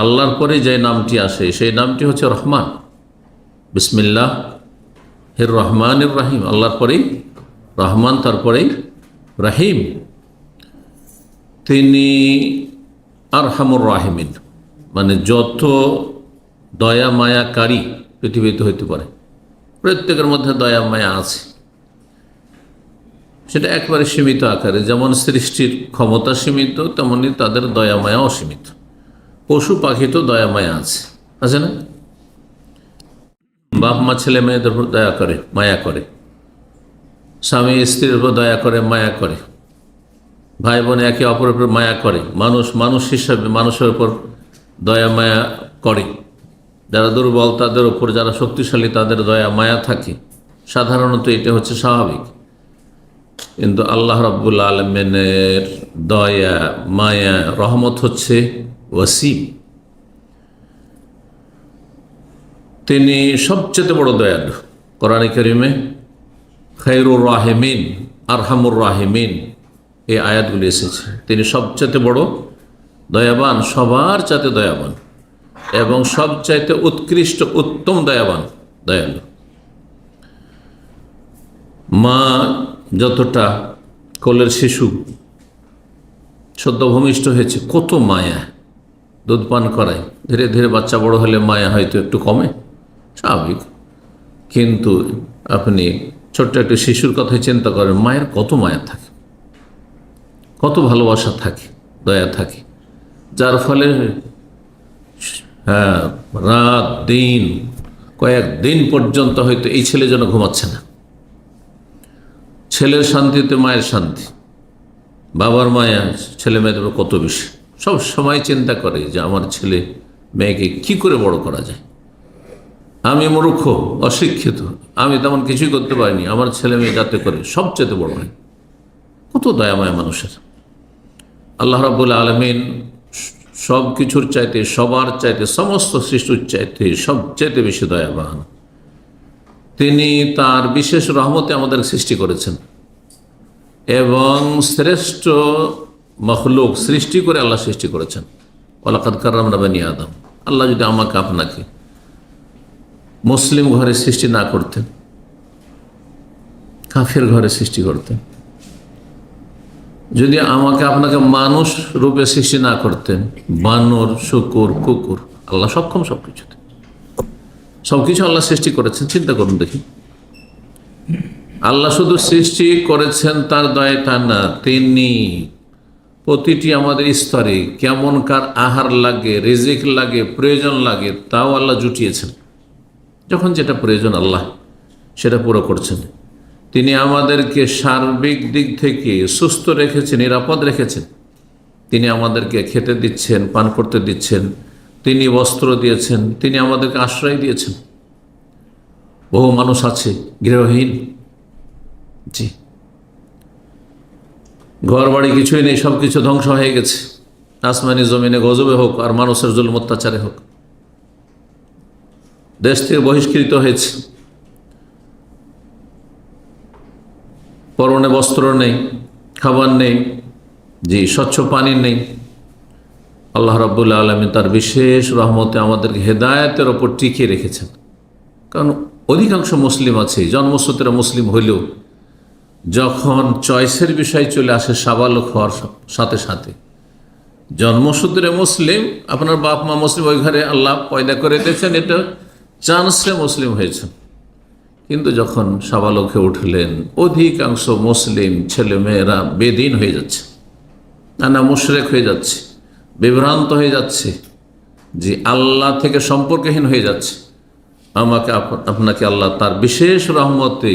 আল্লাহর পরে যে নামটি আসে সেই নামটি হচ্ছে রহমান। বিসমিল্লাহ হির রহমানির রাহিম, আল্লাহর পরেই রহমান, তারপরেই রাহিম। তিনি আরহামুর রাহিমিন, মানে যত দয়া মায়াকারী পৃথিবীতে হইতে পারে প্রত্যেকের মধ্যে দয়া মায়া আছে। সেটা একবারে সীমিত আকারে, যেমন সৃষ্টির ক্ষমতা সীমিত তেমনি তাদের দয়া মায়া অসীমিত। পশু পাখি তো দয়া মায়া আছে না? বাপ মা ছেলে মেয়েদের উপর দয়া করে, মায়া করে, স্বামী স্ত্রীর উপর দয়া করে, মায়া করে, ভাই বোন একে অপরের উপর মায়া করে, মানুষ হিসাবে মানুষের উপর দয়া মায়া করে। যারা দুর্বল তাদের উপর, যারা শক্তিশালী তাদের দয়া মায়া থাকে। সাধারণত এটা হচ্ছে স্বাভাবিক। কিন্তু আল্লাহ রাব্বুল আলামিনের দয়া মায়া রহমত হচ্ছে ওয়াসিম। তিনি সবচেয়ে বড় দয়ালু। কোরআনে কারিমে খায়রুর রাহিমিন, আরহামুর রাহিমিন এই আয়াতগুলি এসেছে। তিনি সবচেয়ে বড় দয়াবান, সবার চাইতে দয়াবান এবং সবচাইতে উৎকৃষ্ট উত্তম দয়ালু। মা যতটা কোলের শিশু সদ্য ভূমিষ্ঠ হয়েছে, কত মায়া, দুধ পান করায়, ধীরে ধীরে বাচ্চা বড় হলে মায়া হয়তো একটু কমে, স্বাভাবিক। কিন্তু আপনি ছোট্ট একটা শিশুর কথাই চিন্তা করেন, মায়ের কত মায়া থাকে, কত ভালোবাসা থাকে, দয়া থাকে, যার ফলে রাত দিন কয়েকদিন পর্যন্ত হয়তো এই ছেলে যেন ঘুমাচ্ছে না। ছেলের শান্তিতে মায়ের শান্তি, বাবার মায়া ছেলে মেয়েদের কত বেশি। সব সময় চিন্তা করে যে আমার ছেলে মেয়েকে কি করে বড় করা যায়। আমি মূর্খ, অশিক্ষিত, আমি তেমন কিছুই করতে পারিনি, আমার ছেলে মেয়ে যাতে করে সবচেয়ে বড় হয়। কত দয়াময় মানুষের। আল্লাহ রাব্বুল আলামিন সব কিছুর চাইতে, সবার চাইতে, সমস্ত সৃষ্টির চাইতে সবচাইতে বেশি দয়াবান। তিনি তার বিশেষ রহমতে আমাদের সৃষ্টি করেছেন এবং শ্রেষ্ঠ মখলুক সৃষ্টি করে আল্লাহ সৃষ্টি করেছেন। ওয়ালাকাদ কাররামনা বানি আদম। আল্লাহ যদি আমাকে আপনাকে মুসলিম ঘরে সৃষ্টি না করতেন, কাফের ঘরে সৃষ্টি করতেন, যদি আমাকে আপনাকে মানুষ রূপে সৃষ্টি না করতেন, বানর, শুকুর, কুকুর, আল্লাহ সক্ষম সবকিছুতে। সবকিছু আল্লাহ সৃষ্টি করেছেন। চিন্তা করুন দেখি, আল্লাহ শুধু সৃষ্টি করেছেন তার দয়া তা না, তিনি প্রতিটি আমাদের স্তরে কেমন কার আহার লাগে, রিজিক লাগে, প্রয়োজন লাগে, তাও আল্লাহ জুটিয়েছেন। যখন যেটা প্রয়োজন আল্লাহ সেটা পুরো করছেন। তিনি আমাদেরকে সার্বিক দিক থেকে সুস্থ রেখেছেন, নিরাপদ রেখেছেন। তিনি আমাদেরকে খেতে দিচ্ছেন, পান করতে দিচ্ছেন, তিনি বস্ত্র দিয়েছেন, তিনি আমাদেরকে আশ্রয় দিয়েছেন। বহু মানুষ আছে গৃহহীন, জি, ঘর বাড়ি কিছুই নেই, সব কিছু ধ্বংস হয়ে গেছে। আসমানি জমিনে গজবে হোক আর মানুষের জুলুম অত্যাচারে হোক, দেশ থেকে বহিষ্কৃত হয়েছে, পরনে বস্ত্র নেই, খাবার নেই, জি, স্বচ্ছ পানি নেই। আল্লাহ রাব্বুল আলামিন তার বিশেষ রহমতে আমাদেরকে হেদায়েতের ওপর টিকিয়ে রেখেছেন। কারণ অধিকাংশ মুসলিম আছে, জন্মসূত্রে মুসলিম হইলেও যখন চয়েসের বিষয় চলে আসে সাবালক হওয়ার সাথে সাথে, জন্মসূত্রে মুসলিম, আপনার বাপ মা মুসলিম, ওই ঘরে আল্লাহ পয়দা করে দিয়েছেন, এটা চান্সে মুসলিম হয়েছেন। কিন্তু যখন সাবালক হয়ে উঠলেন, অধিকাংশ মুসলিম ছেলে মেয়েরা বেদিন হয়ে যাচ্ছে, নানা মুশরিক হয়ে যাচ্ছে, বিভ্রান্ত হয়ে যাচ্ছে, যে আল্লাহ থেকে সম্পর্কহীন হয়ে যাচ্ছে। আমাকে আপনাকে আল্লাহ তার বিশেষ রহমতে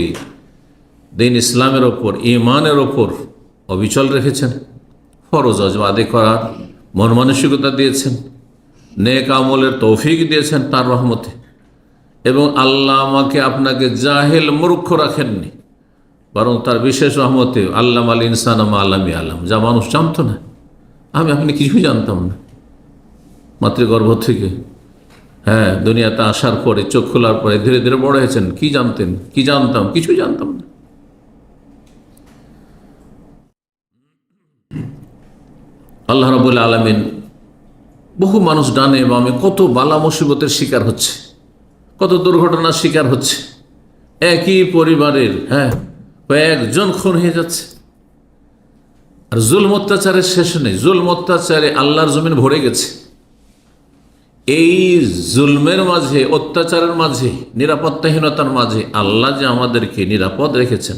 দিন ইসলামের ওপর, ইমানের ওপর অবিচল রেখেছেন। ফরজ ওয়াজিব আদায় করার মন মানসিকতা দিয়েছেন, নেক আমলের তৌফিক দিয়েছেন তার রহমতে। এবং আল্লাহ আমাকে আপনাকে জাহেল মূর্খ রাখেননি, বরং তার বিশেষ রহমতে আল্লাম আল ইনসান মা আল্লামি আলম, যা মানুষ জানতো না, আমি আপনি কিছুই জানতাম না। মাতৃগর্ভ থেকে দুনিয়াতে আসার পরে, চোখ খোলার পরে ধীরে ধীরে বড় হয়েছেন। কি জানতেন? কি জানতাম? কিছুই জানতাম না। আল্লাহ রাব্বুল আলামিন বহু মানুষ ডানে বামে কত বালা মুসিবতের শিকার হচ্ছে, কত দুর্ঘটনার শিকার হচ্ছে। একই পরিবারের কয়েকজন খুন হয়ে যাচ্ছে। আর জুলম অত্যাচারের শেষ নেই, জুলম অত্যাচারে আল্লাহর জমিন ভরে গেছে। এই জুলমের মাঝে, অত্যাচারের মাঝে, নিরাপত্তাহীনতার মাঝে আল্লাহ যে আমাদেরকে নিরাপদ রেখেছেন,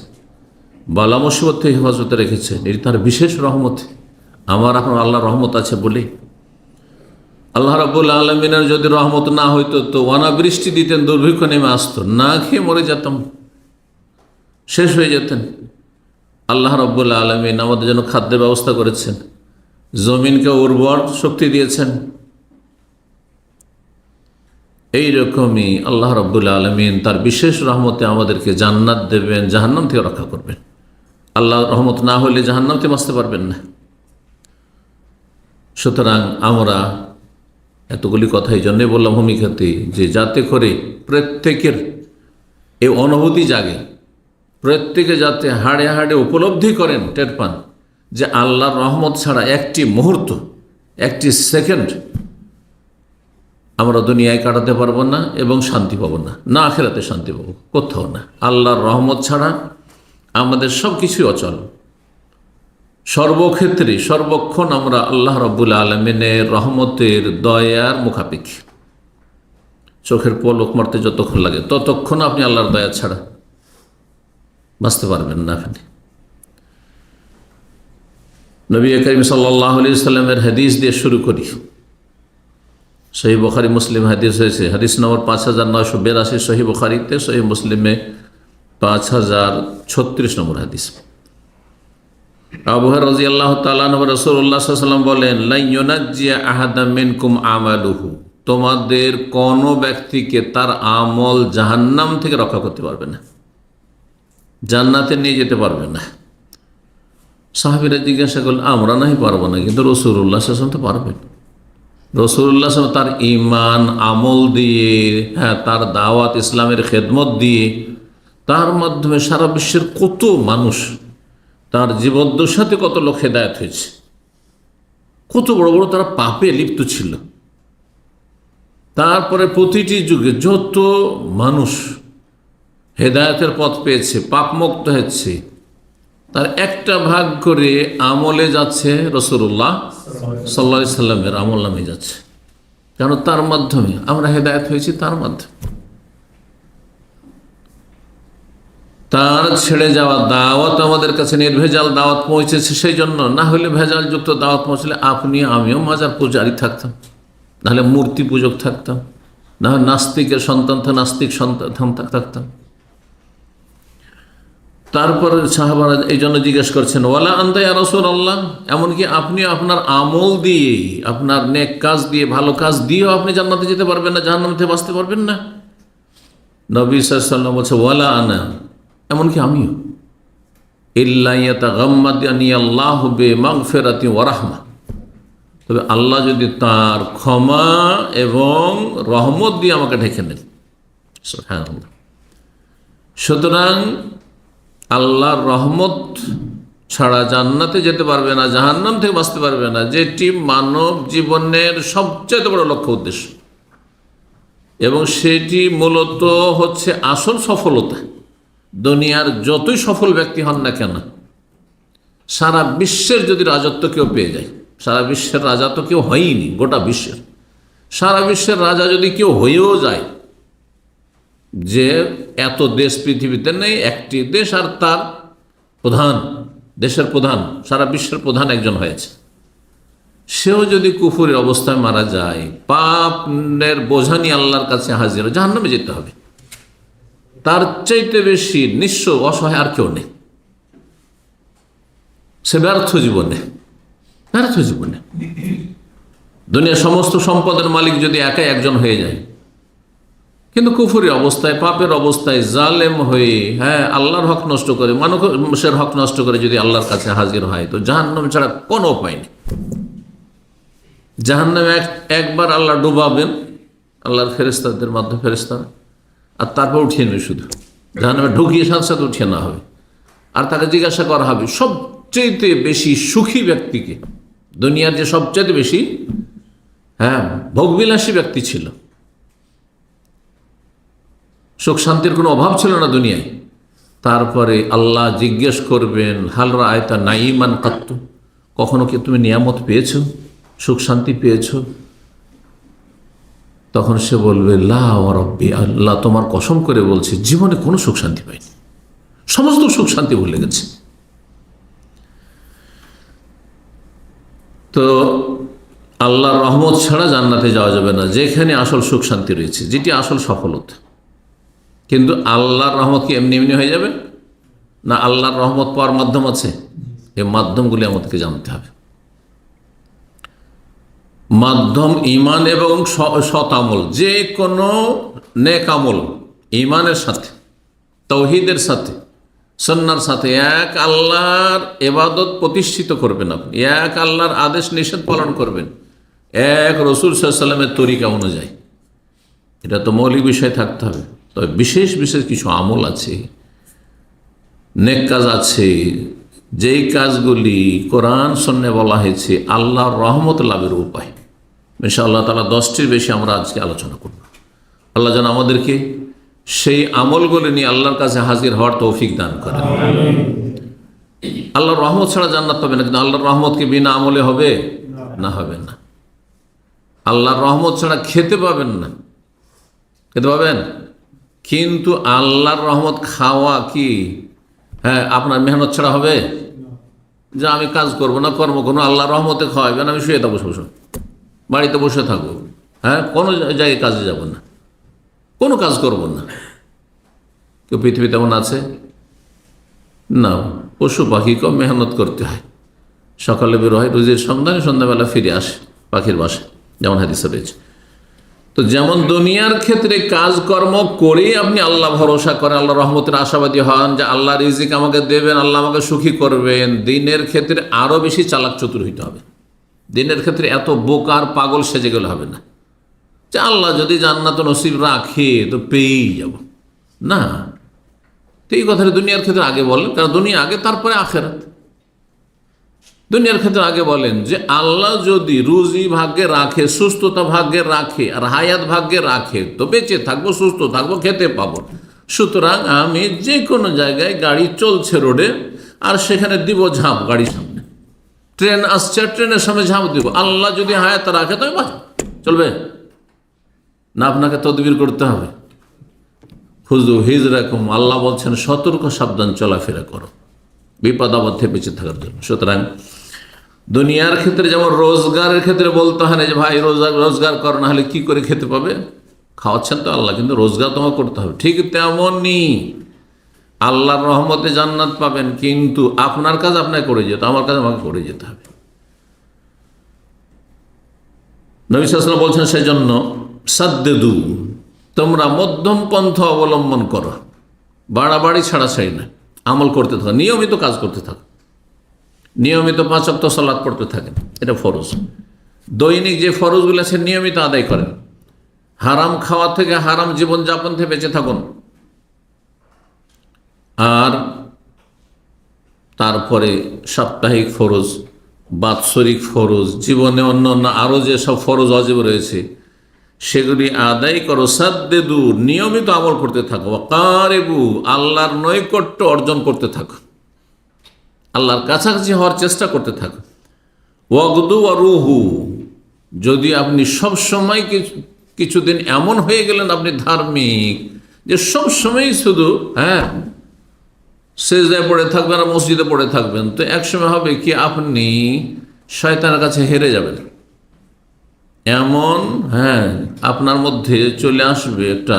বালা মুসিবত থেকে হেফাজতে রেখেছেন, এটি তার বিশেষ রহমত। আমার এখন আল্লাহর রহমত আছে বলে। আল্লাহ রাব্বুল আলামিনের যদি রহমত না হইতো তো অনাবৃষ্টি দিতেন, দুর্ভিক্ষ নেমে আসতো, না খেয়ে মরে যেতাম, শেষ হয়ে যেতেন। আল্লাহ রাব্বুল আলামিন আমাদের জন্য খাদ্যের ব্যবস্থা করেছেন, জমিনকে উর্বর শক্তি দিয়েছেন। এইরকমই আল্লাহ রাব্বুল আলামিন তার বিশেষ রহমতে আমাদেরকে জান্নাত দেবেন, জাহান্নাম থেকে রক্ষা করবেন। আল্লাহ রহমত না হলে জাহান্নাম থেকে বাঁচতে পারবেন না। সুতরাং আমরা এতগুলি কথা এই জন্যে বললাম ভূমিকাতে, যে যাতে করে প্রত্যেকের এই অনুভূতি জাগে, প্রত্যেকে যাতে হাড়ে হাড়ে উপলব্ধি করেন, টের পান যে আল্লাহর রহমত ছাড়া একটি মুহূর্ত, একটি সেকেন্ড আমরা দুনিয়ায় কাটাতে পারবো না এবং শান্তি পাবো না, না আখিরাতে শান্তি পাবো, কোথাও না। আল্লাহর রহমত ছাড়া আমাদের সব কিছুই অচল। সর্বক্ষেত্রে সর্বক্ষণ আমরা আল্লাহ রাব্বুল আলামিনের রহমতের দয়ার মুখাপেক্ষী। চোখের পলক মারতে যতক্ষণ লাগে ততক্ষণ আপনি আল্লাহর দয়া ছাড়া বাঁচতে পারবেন না। আপনি নবী করিম সাল্লাল্লাহু আলাইহি ওয়াসাল্লামের হাদিস দিয়ে শুরু করি। সহিহ বুখারী মুসলিম হাদিস হয়েছে, হাদিস নম্বর 5982, সহিহ বুখারীতে, সহিহ মুসলিমে 5036 নম্বর হাদিস। আবু হুরায়রা রাদিয়াল্লাহু তাআলা আনহু রাসূলুল্লাহ সাল্লাল্লাহু আলাইহি ওয়াসাল্লাম বলেন, লা ইউনাজ্জিয়া আহাদাম মিনকুম আমালুহু, তোমাদের কোন ব্যক্তিকে তার আমল জাহান্নাম থেকে রক্ষা করতে পারবে না, জান্নাতে নিয়ে যেতে পারবে না। সাহাবীরা জিজ্ঞাসা করলেন, আমরা নাহি পারবো না, কিন্তু রাসূলুল্লাহ সাল্লাল্লাহু আলাইহি ওয়াসাল্লাম তো পারবেন। রাসূলুল্লাহ সাল্লাল্লাহু আলাইহি ওয়াসাল্লাম তার ঈমান আমল দিয়ে, তার দাওয়াত ইসলামের খেদমত দিয়ে, তার মাধ্যমে সারা বিশ্বের কত মানুষ, তার জীবদ্দশাতে কত লোক হেদায়েত হয়েছে, কত বড় বড় তারা পাপে লিপ্ত ছিল। তারপরে প্রতিটি যুগে যত মানুষ হেদায়েতের পথ পেয়েছে, পাপমুক্ত হয়েছে, তার একটা ভাগ করে আমলে যাচ্ছে রাসূলুল্লাহ সাল্লাল্লাহু আলাইহি সাল্লামের আমল নামে যাচ্ছে। কেন? তার মাধ্যমে আমরা হেদায়েত হয়েছি, তার মাধ্যমে। তার ছেড়ে যাওয়া দাওয়াত আমাদের কাছে নির্ভেজাল দাওয়াত পৌঁছেছে, সেই জন্য। না হলে ভেজালযুক্ত দাওয়াত পৌঁছলে আপনি আমিও মাজার পূজারি থাকতাম, নাহলে মূর্তি পূজক থাকতাম, না হয় নাস্তিকের সন্তান নাস্তিক সন্তান থাকতাম। তারপরে সাহাবারা এই জন্য জিজ্ঞেস করছেন, ওয়ালা আনতা ইয়া রাসূলুল্লাহ, এমনকি আপনি আপনার আমল দিয়ে, আপনার নেক কাজ দিয়ে, ভালো কাজ দিয়েও আপনি জান্নাতে যেতে পারবেন না, জাহান্নাম থেকে বাঁচতে পারবেন না? নবী সাল্লাল্লাহু আলাইহি ওয়াসাল্লাম বলছে, ওয়ালা আনা, এমনকি আমিও। ইল্লা ইয়াতাগাম্মাদানি আল্লাহু বিমাগফিরাতি ওয়া রাহমা, তবে আল্লাহ যদি তার ক্ষমা এবং রহমত দিয়ে আমাকে ঢেকে নেন। সুবহানাল্লাহ। সুতরাং আল্লাহর রহমত ছাড়া জান্নাতে যেতে পারবে না, জাহান্নাম থেকে বাঁচতে পারবে না, যেটি মানব জীবনের সবচেয়ে বড় লক্ষ্য উদ্দেশ্য, এবং সেটি মূলত হচ্ছে আসল সফলতা। দুনিয়ার যতই সফল ব্যক্তি হন না কেন, সারা বিশ্বের যদি রাজত্ব কেউ পেয়ে যায়, সারা বিশ্বের রাজা তো কেউ হয়নি, গোটা বিশ্বের সারা বিশ্বের রাজা যদি কেউ হয়েও যায়, যে এত দেশ পৃথিবীতে নেই, একটি দেশ আর তার প্রধান, দেশের প্রধান, সারা বিশ্বের প্রধান একজন হয়েছে, সেও যদি কুফরের অবস্থায় মারা যায়, পাপের বোঝা নিয়ে আল্লাহর কাছে হাজির, জাহান্নামে যেতে হবে। তার চাইতে বেশি নিঃস্ব অসহায় আর কেউ নেই। সে ব্যর্থ জীবনে, ব্যর্থ জীবনে। দুনিয়ার সমস্ত সম্পদের মালিক যদি একাই একজন হয়ে যায়, কিন্তু কুফরি অবস্থায়, পাপের অবস্থায়, জালেম হয়ে, আল্লাহর হক নষ্ট করে, মানুষের হক নষ্ট করে যদি আল্লাহর কাছে হাজির হয়, তো জাহান্নাম ছাড়া কোনো উপায় নেই। জাহান্নামে একবার আল্লাহ ডুবাবেন, আল্লাহর ফেরেশতাদের মাধ্যমে, ফেরেশতারা, আর তারপর উঠিয়ে নেবে, শুধু জাহান্নামে ঢুকিয়ে সাথে সাথে উঠিয়ে নেওয়া হবে। আর তাকে জিজ্ঞাসা করা হবে, সবচেয়ে বেশি সুখী ব্যক্তিকে, দুনিয়ার যে সবচেয়ে বেশি হ্যাঁ, ভোগবিলাসী ব্যক্তি ছিল, সুখ শান্তির কোনো অভাব ছিল না দুনিয়ায়। তারপরে আল্লাহ জিজ্ঞেস করবেন, হাল রাআইতা নাঈমান কাত্তু, কখনো কি তুমি নিয়ামত পেয়েছো, সুখ শান্তি পেয়েছো? তখন সে বলবে, লা ওয়া রাব্বি, আল্লাহ তোমার কসম করে বলছি জীবনে কোনো সুখ শান্তি পাইনি, সমস্ত সুখ শান্তি ভুলে গেছে। তো আল্লাহর রহমত ছাড়া জান্নাতে যাওয়া যাবে না, যেখানে আসল সুখ শান্তি রয়েছে, যেটি আসল সফলতা। কিন্তু আল্লাহর রহমত কি এমনি এমনি হয়ে যাবে না? আল্লাহর রহমত পাওয়ার মাধ্যম আছে। এই মাধ্যমগুলি আমাদেরকে জানতে হবে। মাধ্যম ঈমান এবং সৎ আমল, যে কোনো নেক আমল ঈমানের সাথে, তাওহীদের সাথে, সুন্নাহর সাথে এক আল্লাহর ইবাদত প্রতিষ্ঠিত করবেন আপনি, এক আল্লাহর আদেশ নিষেধ পালন করবেন এক রাসূল সাল্লাল্লাহু আলাইহি ওয়াসাল্লামের তরিকা অনুযায়ী। এটা তো মৌলিক বিষয় থাকতে হবে। তবে বিশেষ বিশেষ কিছু আমল আছে, নেক কাজ আছে, যেই কাজগুলি কোরআন সুন্নাহে বলা হয়েছে আল্লাহর রহমত লাভের উপায়। ইনশাআল্লাহ তাআলা 10টির বেশি আমরা আজকে আলোচনা করব। আল্লাহ যেন আমাদেরকে সেই আমলগুলি নিয়ে আল্লাহর কাছে হাজির হওয়ার তৌফিক দান করেন। আল্লাহর রহমত ছাড়া জান্নাত পাবে না, কিন্তু আল্লাহর রহমত কি বিনা আমলে হবে? না, হবে না। আল্লাহর রহমত ছাড়া খেতে পাবেন না, খেতে পাবেন, কিন্তু আল্লাহর রহমত খাওয়া কি হ্যাঁ আপনার মেহনত ছাড়া হবে? যে আমি কাজ করব না, কর্ম কোনো আল্লাহর রহমতে খাওয়াবেন, আমি শুয়ে থাকবো, বসে বাড়িতে বসে থাকবো, হ্যাঁ কোনো জায়গায় কাজে যাব না, কোনো কাজ করব না। কেউ পৃথিবীতে এমন আছে? না। পশু পাখিকেও মেহনত করতে হয়, সকালে বের হয় রুজির সন্ধানে, সন্ধ্যাবেলা ফিরে আসে পাখির বাসায়, যেমন হাদিসে রয়েছে। তো যেমন দুনিয়ার ক্ষেত্রে কাজকর্ম করে আপনি আল্লাহ ভরসা করেন, আল্লাহ রহমতের আশাবাদী হন যে আল্লাহ রিজিক আমাকে দেবেন, আল্লাহ আমাকে সুখী করবেন, দিনের ক্ষেত্রে আরও বেশি চালাক চতুর হইতে হবে। দিনের ক্ষেত্রে এত বোকার পাগল সেজে গেলে হবে না যে আল্লাহ যদি জান্নাত নসিব রাখে তো পেয়েই যাব, না। তো এই কথাটা দুনিয়ার ক্ষেত্রে আগে বলেন, কারণ দুনিয়া আগে তারপরে আখেরাত। দুনিয়ার ক্ষেত্রে আগে বলেন যে আল্লাহ যদি রুজি ভাগ্যে রাখে, সুস্থতা ভাগ্যে রাখে, আর হায়াত ভাগ্যে রাখে তো বেঁচে থাকবো, সুস্থ থাকবো, খেতে পাবো। সুতরাং আমি যে কোনো জায়গায় গাড়ি চলছে রোডে, আর সেখানে দিব ঝাঁপ গাড়ির সামনে, ট্রেন আসছে ট্রেনের সামনে ঝাঁপ দিব। আল্লাহ যদি হায়াত রাখে তবে বাঁচব, চলবে না? আপনাকে তদবির করতে হবে। খুযু হিজরাকুম, আল্লাহ বলছেন সতর্ক সাবধান চলাফেরা করো বিপদ আপদ থেকে বেঁচে থাকার জন্য। সুতরাং দুনিয়ার ক্ষেত্রে যেমন রোজগারের ক্ষেত্রে বলতে হয় না যে ভাই রোজগার কর, না হলে কি করে খেতে পাবে, খাওয়াচ্ছেন তো আল্লাহ, কিন্তু রোজগার তোমাকে করতে হবে। ঠিক তেমনই আল্লাহর রহমতে জান্নাত পাবেন, কিন্তু আপনার কাজ আপনাকে করে যেতে, আমার কাজ আমাকে করে যেতে হবে। নবী সাল্লাল্লাহু আলাইহি ওয়াসাল্লাম বলছেন সেজন্য সাদ্দেদু, তোমরা মধ্যম পন্থা অবলম্বন করো, বাড়াবাড়ি ছাড়াছাড়ি না, আমল করতে থাকো, নিয়মিত কাজ করতে থাকো, নিয়মিত 5 ওয়াক্ত সালাত পড়তে থাকেন, এটা ফরজ। দৈনিক যে ফরজগুলো আছে নিয়মিত আদায় করেন, হারাম খাওয়া থেকে, হারাম জীবনযাপন থেকে বেঁচে থাকুন। আর তারপরে সাপ্তাহিক ফরজ, বাৎসরিক ফরজ, জীবনে অন্য অন্য আরও যেসব ফরজ ওয়াজিব রয়েছে সেগুলি আদায় করো। সাদ্দেদু, নিয়মিত আমল করতে থাকো। কারেবু, আল্লাহর নৈকট্য অর্জন করতে থাকো, আল্লাহর কাছাকাছি হওয়ার চেষ্টা করতে থাকো। ওয়াগদু রুহু, যদি আপনি সবসময় কিছুদিন এমন হয়ে গেলেন আপনি ধার্মিক যে সবসময় শুধু সেজদায় পড়ে থাকবেন আর মসজিদে পড়ে থাকবেন, তো একসময় হবে কি আপনি শয়তানের কাছে হেরে যাবেন। এমন আপনার মধ্যে চলে আসবে একটা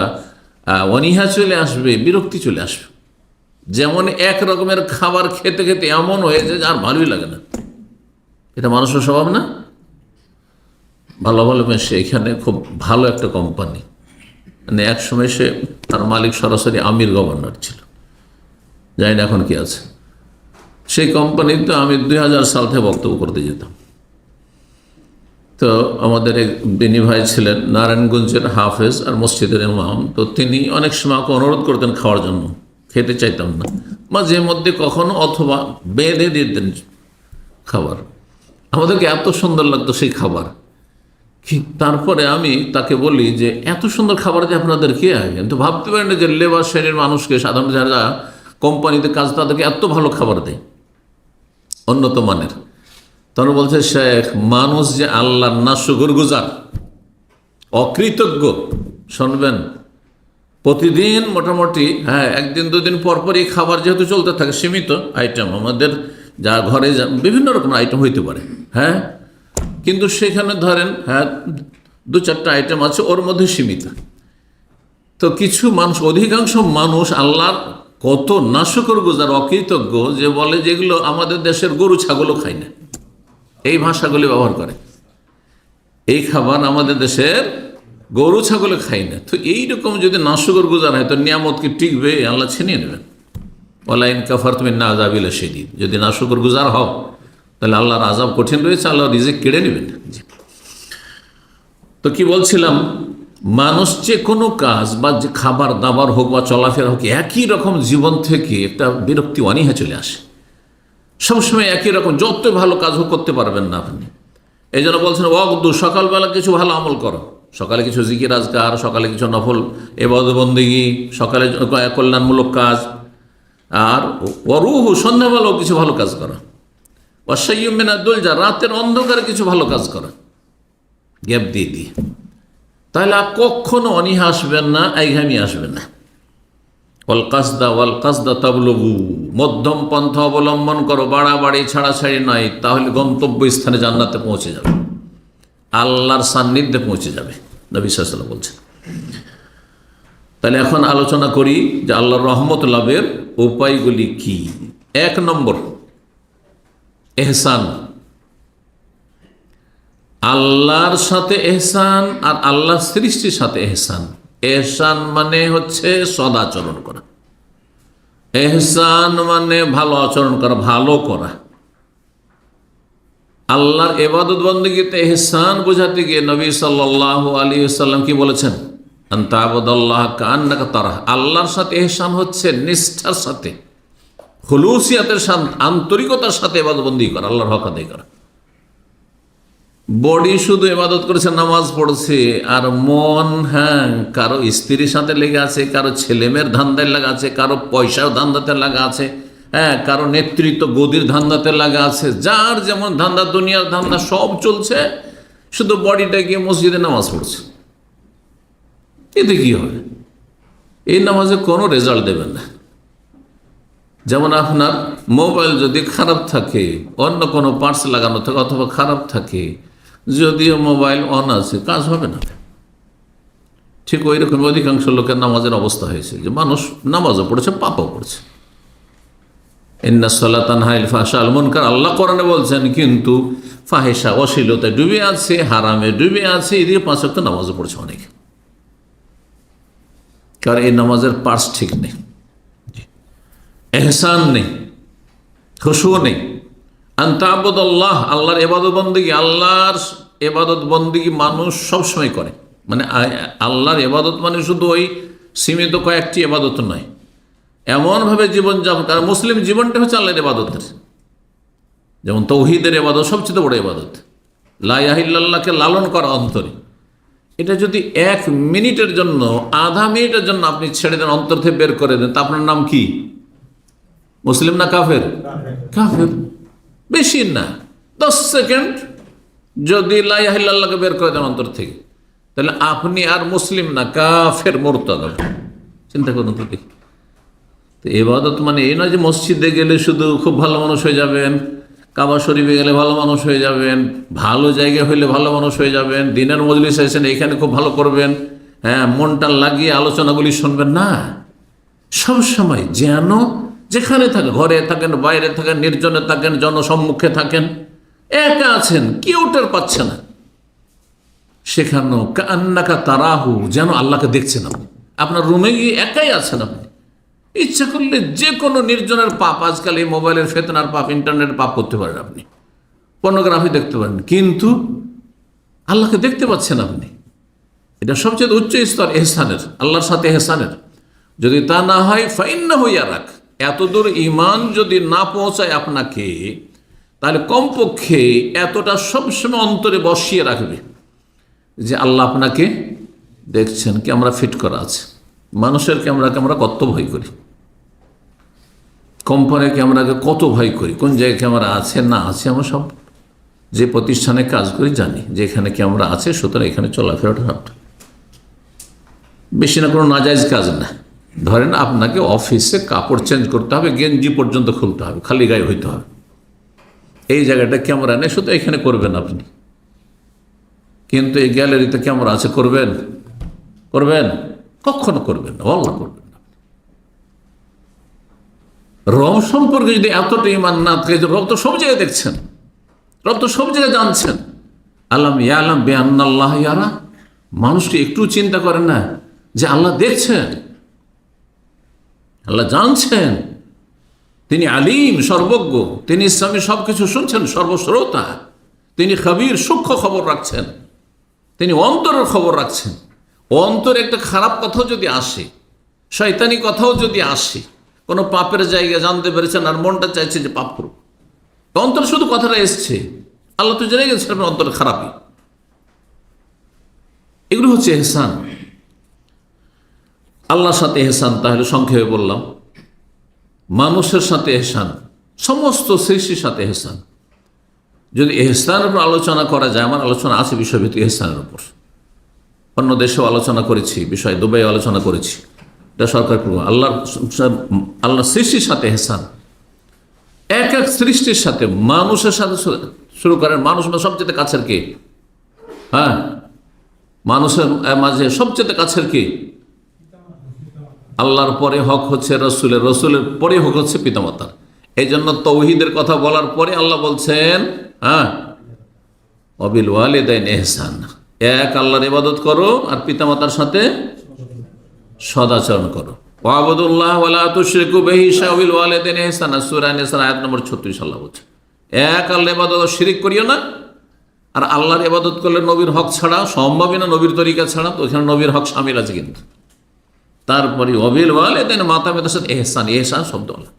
অনীহা, চলে আসবে বিরক্তি, চলে আসবে। যেমন এক রকমের খাবার খেতে খেতে এমন হয়েছে যে আর ভালোই লাগে না। এটা মানুষের স্বভাব না? ভালো ভালো সে এখানে খুব ভালো একটা কোম্পানি, মানে এক সময় সে তার মালিক সরাসরি আমির গভর্নর ছিল, জানি না এখন কি আছে। সেই কোম্পানিতে আমি 2000 সাল থেকে বক্তব্য করতে যেতাম। তো আমাদের এক বেনি ভাই ছিলেন নারায়ণগঞ্জের হাফেজ আর মসজিদের ইমাম, তো তিনি অনেক সময় আমাকে অনুরোধ করতেন খাওয়ার জন্য, খেতে চাইতাম না, মাঝে মধ্যে কখনো অথবা বেঁধে দিতেন খাবার। আমাদেরকে এত সুন্দর লাগতো সেই খাবার তারপরে আমি তাকে বলি যে এত সুন্দর খাবার দিয়ে আপনাদের কে আয়োজন, তো ভাবতে পারেন না যে লেবার শ্রেণীর মানুষকে, সাধারণ যারা কোম্পানিতে কাজ, তাদেরকে এত ভালো খাবার দেয়, উন্নত মানের। তখন বলছে শেখ, মানুষ যে আল্লাহর নাশুকরগুজার, অকৃতজ্ঞ, শুনবেন প্রতিদিন মোটামুটি একদিন দুদিন পরপরই খাবার যেহেতু চলতে থাকে, সীমিত আইটেম আমাদের যা ঘরে বিভিন্ন রকম আইটেম হইতে পারে, কিন্তু সেখানে ধরেন দু চারটা আইটেম আছে, ওর মধ্যে সীমিত। তো কিছু মানুষ, অধিকাংশ মানুষ আল্লাহর কত নাশুকরগুজার, অকৃতজ্ঞ, যে বলে যেগুলো আমাদের দেশের গরু ছাগলও খায় না, এই ভাষাগুলি ব্যবহার করে। এই খাবার আমাদের দেশের গরু ছাগলে খাই না। তো এইরকম যদি নাশুকরগুজার হয় তো নিয়ামত কি টিকবে? আল্লাহ ছিনিয়ে নেবেন। ওয়ালাইন কাফারতুম ইন্না আযাবি লাশাদীদ, যদি নাশুকরগুজার হও তাহলে আল্লাহর আযাব কঠিন রয়েছে, আল্লাহ রিজিক কেড়ে নেবেন। তো কি বলছিলাম, মানুষ যে কোনো কাজ বা যে খাবার দাবার হোক বা চলাফেরা হোক, একই রকম জীবন থেকে একটা বিরক্তি, অনীহা চলে আসে। সবসময় একই রকম, যত ভালো কাজ হোক করতে পারবেন না আপনি। এই জন্য বলছেন ওয়াকদু, সকালবেলা কিছু ভালো আমল করো, সকালে কিছু জিকির আজকার, সকালে কিছু নফল ইবাদত বন্দেগী, সকালে কল্যাণমূলক কাজ, আর ওয়ারুহু, সন্ধ্যাবেলাও কিছু ভালো কাজ করো, ওয়াশাইয়্যুম মিনাদ দুলজা, রাতের অন্ধকারে কিছু ভালো কাজ করো, গ্যাপ দিয়ে দিয়ে, তাহলে কখনো অনীহা আসবেন না, আইঘামি আসবেন না। ওয়াল কাসদা তাবলুগু, মধ্যম পন্থা অবলম্বন করো, বাড়াবাড়ি ছাড়াছাড়ি নয়, তাহলে গন্তব্য স্থানে জান্নাতে পৌঁছে যাবে, আল্লাহর সান্নিধ্যে পৌঁছে যাবে, নবী সাল্লাল্লাহু আলাইহি ওয়াসাল্লাম বলছেন। তাহলে এখন আলোচনা করি যে আল্লাহর রহমত লাভের উপায়গুলি কি। 1 নম্বর, এহসান। আল্লাহর সাথে এহসান আর আল্লাহর সৃষ্টির সাথে এহসান। এহসান মানে হচ্ছে সদাচরণ করা, এহসান মানে ভালো আচরণ করা, ভালো করা। আল্লাহর ইবাদত বন্দেগীতে এহসান বোঝাতে গিয়ে নবী সাল্লাল্লাহু আলাইহি ওয়াসাল্লাম কি বলেছেন? আনতা আবুদাল্লাহ কান্নাকা তারাহ। আল্লাহর সাথে এহসান হচ্ছে নিষ্ঠার সাথে, খুলুসিয়াতের সাথে, আন্তরিকতার সাথে ইবাদত বন্দেগী করা, আল্লাহর হক আদায় করা। বডি শুধু ইবাদত করেছে, নামাজ পড়ছে, আর মন কারো স্ত্রীর সাথে লেগে আছে, কারো ছেলেমেয়ের ধান্দায় লাগা আছে, কারো পয়সার ধান্দাতে লাগা আছে, কারো নেতৃত্ব গদির ধান্দাতে লাগা আছে, যার যেমন ধান্দা, দুনিয়ার ধান্দা সব চলছে, শুধু বডিটা গিয়ে মসজিদে নামাজ পড়ছে। এতে কি হবে? এই নামাজে কোনো রেজাল্ট দেবেন না। যেমন আপনার মোবাইল যদি খারাপ থাকে, অন্য কোনো পার্টস লাগানো থাকে অথবা খারাপ থাকে, যদিও মোবাইল অন আছে, কাজ হবে না। ঠিক ওই রকম অধিকাংশ লোকের নামাজের অবস্থা হয়েছে যে মানুষ নামাজও পড়েছে, পাপও পড়ছে। ইন্নাস সালাতা তানহা আনিল ফাহশা ওয়াল মুনকার, আল্লাহ কোরআনে বলছেন, কিন্তু ফাহিশা, অশ্লীলতায় ডুবে আছে, হারামে ডুবে আছে, এদিকে 5 ওয়াক্ত নামাজও পড়ছে অনেক। কারণ এই নামাজের পার্টস ঠিক নেই, এহসান নেই, খুশু নেই। আনতা আবুদাল্লাহ, আল্লাহর ইবাদত বন্দেগী, আল্লাহর ইবাদত বন্দেগী মানুষ সবসময় করে। মানে আল্লাহর ইবাদত মানে শুধু ওই সীমিত কয়েকটি ইবাদত নয়, এমনভাবে জীবনযাপন। কারণ মুসলিম জীবনটা হচ্ছে আল্লাহর ইবাদতের, যেমন তৌহিদের ইবাদত সবচেয়ে বড় ইবাদত, লা ইলাহা ইল্লাল্লাহকে লালন করা অন্তরে। এটা যদি 1 মিনিটের জন্য, আধা মিনিটের জন্য আপনি ছেড়ে দেন, অন্তর থেকে বের করে দেন, তা আপনার নাম কি? মুসলিম না কাফের? কাফের। বেশি না, 10 সেকেন্ড যদি লা ইলাহা ইল্লাল্লাহকে বের করে দেন অন্তর থেকে, তাহলে আপনি আর মুসলিম না, কাফের, মুরতাদ। চিন্তা করুন তো দেখি। তো ইবাদত মানে এই নয় যে মসজিদে গেলে শুধু খুব ভালো মানুষ হয়ে যাবেন, কাবা শরীফে গেলে ভালো মানুষ হয়ে যাবেন, ভালো জায়গায় হইলে ভালো মানুষ হয়ে যাবেন, দিনের মজলিস এসেছেন এখানে খুব ভালো করবেন, মনটা লাগিয়ে আলোচনাগুলি শুনবেন না। সব সময় যেন যেখানে থাকেন, ঘরে থাকেন, বাইরে থাকেন, নির্জনে থাকেন, জনসম্মুখে থাকেন, একা আছেন, কেউ টের পাচ্ছে না, সেখানেও কান্নাকা তারাহু, যেন আল্লাহকে দেখছেন আপনি। আপনার রুমে গিয়ে একাই আছেন আপনি, ইচ্ছা করলে যে কোনো নির্জনের পাপ, আজকাল এই মোবাইলের ফেতনার পাপ, ইন্টারনেটের পাপ করতে পারেন আপনি, পর্নোগ্রাফি দেখতে পারেন, কিন্তু আল্লাহকে দেখতে পাচ্ছেন আপনি। এটা সবচেয়ে উচ্চ স্তর এহসানের, আল্লাহর সাথে এহসানের। যদি তা না হয় ফাইন্নাহু ইয়ারাক, এতদূর ঈমান যদি না পৌঁছায় আপনাকে, তাহলে কমপক্ষে এতটা সবসময় অন্তরে বসিয়ে রাখবে যে আল্লাহ আপনাকে দেখছেন, ক্যামেরা ফিট করা আছে। মানুষের ক্যামেরাকে আমরা কত ভয় করি, কোম্পানির ক্যামেরাকে কত ভয় করি, কোন জায়গায় ক্যামেরা আছে না আছে আমরা সব যে প্রতিষ্ঠানে কাজ করি জানি যে এখানে ক্যামেরা আছে, সুতরাং এখানে চলাফেরাটা সবটা বেশি না কোনো নাজায়েজ কাজ না। ধরেন আপনাকে অফিসে কাপড় চেঞ্জ করতে হবে, গেঞ্জি পর্যন্ত খুলতে হবে, খালি গায়ে হইতে হবে, এই জায়গাটা ক্যামেরা নেই, শুধু এখানে করবেন আপনি। কিন্তু এই গ্যালারিতে ক্যামেরা আছে, করবেন? কখনো করবেন না, আল্লাহ করবেন না। রব সম্পর্কে যদি এতটা ইমান না থাকে, রব তো সব জায়গায় দেখছেন, রব তো সব জায়গায় জানছেন। আল্লাহ ইয়ালাম বিআন্নাল্লাহ ইয়ারা, মানুষকে একটু চিন্তা করেন না যে আল্লাহ দেখছেন, আল্লাহ জানছেন, তিনি আলিম, সর্বজ্ঞ, তিনি ইসলামী সবকিছু শুনছেন, সর্বশ্রোতা, তিনি খবীর, সূক্ষ্ম খবর রাখছেন, তিনি অন্তরের খবর রাখছেন। অন্তরে একটা খারাপ কথাও যদি আসে, শয়তানি কথাও যদি আসে, কোনো পাপের জায়গা জানতে পেরেছেন আর মনটা চাইছে যে পাপ করুক, অন্তর শুধু কথাটা এসছে, আল্লাহ তো জেনে গেছেন আপনার অন্তরে খারাপই। এগুলো হচ্ছে এহসান, আল্লাহর সাথে এহসান। তাহলে সংক্ষেপে বললাম, মানুষের সাথে এহসান, সমস্ত সৃষ্টির সাথে এহসান। যদি এহসানের উপর আলোচনা করা যায়, আমার আলোচনা আছে বিষয়ভিত্তিক এহসানের উপর, অন্য দেশেও আলোচনা করেছি, বিষয় দুবাই আলোচনা করেছি, এটা সরকার আল্লাহ সৃষ্টির সাথে এহসান, এক এক সৃষ্টির সাথে, মানুষের সাথে শুরু করেন। মানুষ সবচেয়ে কাছের কে? হ্যাঁ, মানুষের মাঝে সবচেয়ে কাছের কে? আল্লাহর পরে হক হচ্ছে রসুলের, রসুলের পরে হক হচ্ছে পিতামাতার। এই জন্য তৌহিদের কথা বলার পরে আল্লাহ বলছেন, হ্যাঁ, অবিল ওয়ালিদাইন ইহসান, এক আল্লাহর ইবাদত করো আর পিতামাতার সাথে সদাচরণ করো। ওয়াবুদুল্লাহ ওয়ালা তুশরিকু বিহি শাইআন ওয়াবিল ওয়ালিদাইন ইহসান, সূরা নিসা আয়াত নম্বর 36 আল্লাহ বলছে, এক আল্লাহর ইবাদত, শিরিক করিও না। আর আল্লাহর ইবাদত করলে নবীর হক ছাড়া সম্ভবই না, নবীর তরিকা ছাড়া, তো ওখানে নবীর হক শামিল আছে। কিন্তু তারপরে অবিল ওয়ালিদাইন, মাতা পিতার সাথে এহসান, এহসান শব্দ আল্লাহ,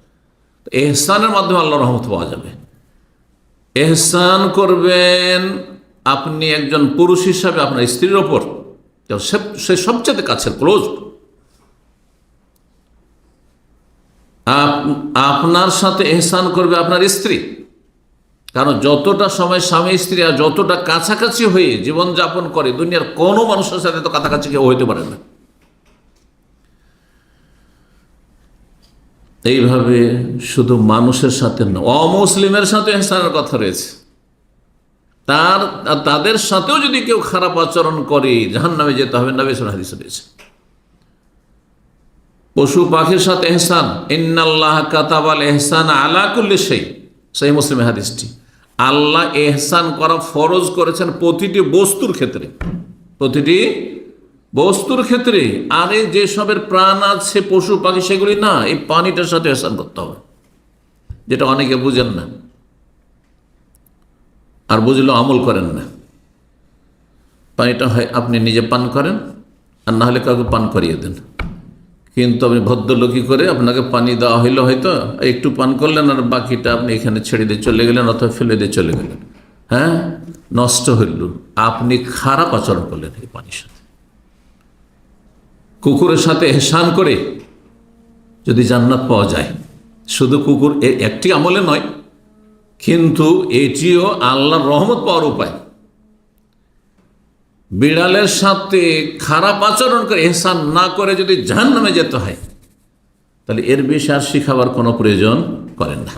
এহসানের মাধ্যমে আল্লাহর রহমত পাওয়া যাবে। এহসান করবেন আপনি একজন পুরুষ হিসাবে আপনার স্ত্রীর ওপর, সে সবচেয়ে কাছের, ক্লোজ। আপনার সাথে এহসান করবে আপনার স্ত্রী, কারণ যতটা সময় স্বামী স্ত্রী আর যতটা কাছাকাছি হয়ে জীবনযাপন করে, দুনিয়ার কোনো মানুষের সাথে তো কাছাকাছি কেউ হইতে পারে না। এইভাবে শুধু মানুষের সাথে না, অমুসলিমের সাথে এহসানের কথা রয়েছে। তাদের সাথেও যদি কেউ খারাপ আচরণ করে জাহান্নামে যেতে হবে, নবী সাল্লাল্লাহু আলাইহি ওয়াসাল্লাম হাদিসে। পশু পাখির সাথে এহসান, ইন্নাল্লাহ কাতাবাল ইহসান আলা কুল্লি শাই, সহিহ মুসলিমের হাদিসটি। আল্লাহ এহসান করা ফরজ করেছেন প্রতিটি বস্তুর ক্ষেত্রে, প্রতিটি বস্তুর ক্ষেত্রে। আরে যেসবের প্রাণ আছে পশু পাখি, সেগুলি না, এই পানিটার সাথে এহসান করতে হবে, যেটা অনেকে বুঝেন না, আর বুঝলেও আমল করেন না। পানিটা হয় আপনি নিজে পান করেন, আর না হলে কাউকে পান করিয়ে দেন। কিন্তু আপনি ভদ্রলোকী করে আপনাকে পানি দেওয়া হইলো, হয়তো একটু পান করলেন আর বাকিটা আপনি এখানে ছেড়ে দিয়ে চলে গেলেন অথবা ফেলে দিয়ে চলে গেলেন, হ্যাঁ, নষ্ট হইল, আপনি খারাপ আচরণ করলেন এই পানির সাথে। কুকুরের সাথে এহসান করে যদি জান্নাত পাওয়া যায়, শুধু কুকুর একটি আমলে নয়, কিন্তু এটিও আল্লাহর রহমত পাওয়ার উপায়। বিড়ালের সাথে খারাপ আচরণ করে, এহসান না করে যদি জাহান্নামে যেতে হয়, তাহলে এর বেশি আর শিখাবার কোনো প্রয়োজন করেন না।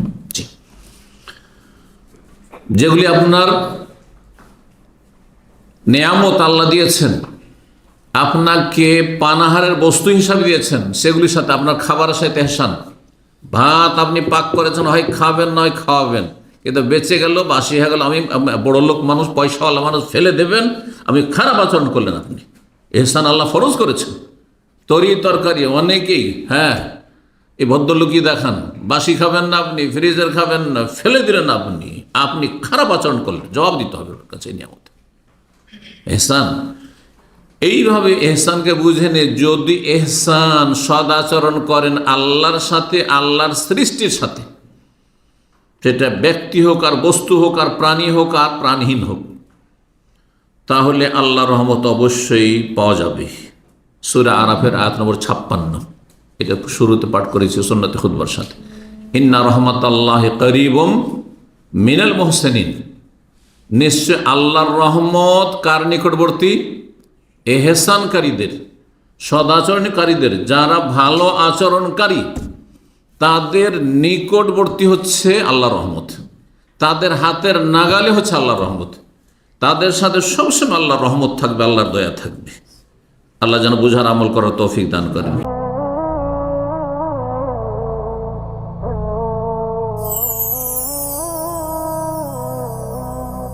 যেগুলি আপনার নেয়ামত আল্লাহ দিয়েছেন, আপনাকে পানাহারের বস্তু হিসাবে দিয়েছেন, সেগুলির সাথে আপনার খাবারের সাথে এহসান। ভাত আপনি পাক করেছেন, হয় খাবেন নয় খাওয়াবেন, কিন্তু বেঁচে গেল, বাসি হয়ে গেল, আমি বড় লোক মানুষ, পয়সাওয়ালা মানুষ, ফেলে দেবেন, আমি খারাপ আচরণ করলেন আপনি। এহসান আল্লাহ ফরজ করেছেন। তরকারি অনেকেই, হ্যাঁ, এই ভদ্রলোকই দেখান, বাসি খাবেন না আপনি, ফ্রিজের খাবেন না, ফেলে দিলেন আপনি, আপনি খারাপ আচরণ করলেন, জবাব দিতে হবে ওর কাছে নিয়ামত। এহসান এইভাবে এহসানকে বুঝে নিয়ে যদি এহসান সদাচরণ করেন আল্লাহর সাথে, আল্লাহর সৃষ্টির সাথে, সেটা ব্যক্তি হোক আর বস্তু হোক আর প্রাণী হোক আর প্রাণহীন হোক, তাহলে আল্লাহ রহমত অবশ্যই পাওয়া যাবে। সূরা আরাফের আয়াত নম্বর 56, এটা শুরুতে পাঠ করেছি সুন্নতে খুতবার সাথে। ইন্না রহমাতাল্লাহি করিবুম মিনাল মুহসিনিন, নিশ্চয় আল্লাহর রহমত কার নিকটবর্তী? এহসানকারীদের, সদাচরণকারীদের, যারা ভালো আচরণকারী তাদের নিকটবর্তী হচ্ছে আল্লাহর রহমত, তাদের হাতের নাগালে হচ্ছে আল্লাহর রহমত, তাদের সাথে সবসময় আল্লাহর রহমত থাকবে, আল্লাহর দয়া থাকবে। আল্লাহ যেন বুঝার আমল করার তৌফিক দান করেন।